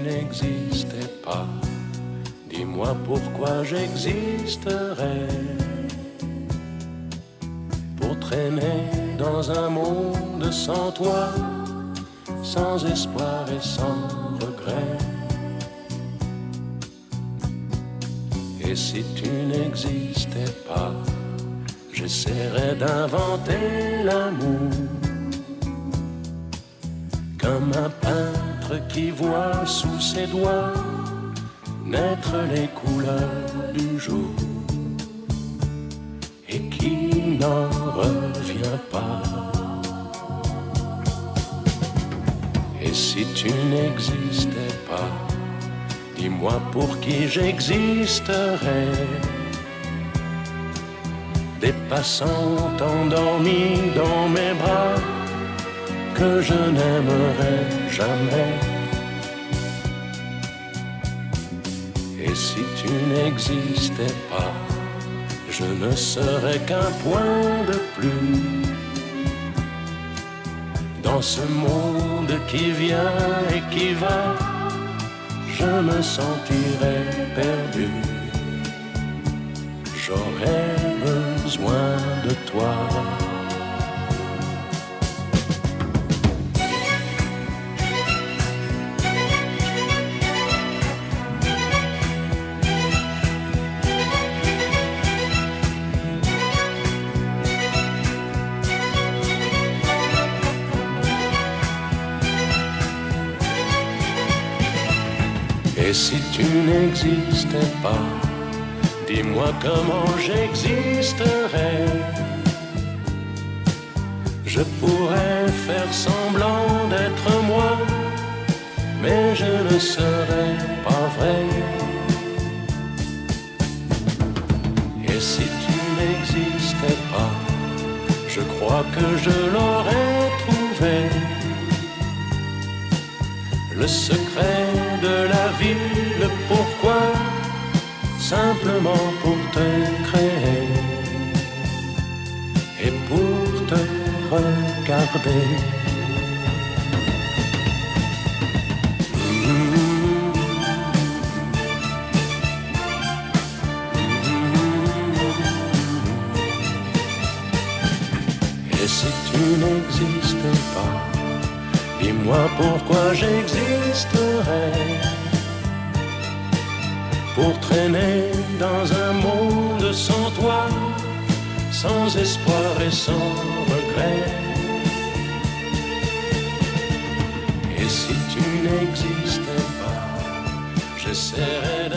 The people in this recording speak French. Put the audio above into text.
n'existais pas, dis-moi pourquoi j'existerais. Pour traîner dans un monde sans toi, sans espoir et sans regret. Et si tu n'existais pas, j'essaierais d'inventer l'amour, comme un peintre qui voit sous ses doigts naître les couleurs du jour et qui n'en revient pas. Et si tu n'existais pas, dis-moi pour qui j'existerais. Des passants endormis dans mes bras que je n'aimerais jamais. Et si tu n'existais pas, je ne serais qu'un point de plus dans ce monde qui vient et qui va. Je me sentirais perdu. J'aurais besoin de toi. Et si tu n'existais pas, dis-moi comment j'existerais. Je pourrais faire semblant d'être moi, mais je ne serais pas vrai. Et si tu n'existais pas, je crois que je l'aurais trouvé. Le secret de la vie, le pourquoi, simplement pour te créer et pour te regarder. Et si tu n'existais pas, dis-moi pourquoi j'existerais. Pour traîner dans un monde sans toi, sans espoir et sans regret. Et si tu n'existais pas, j'essaierais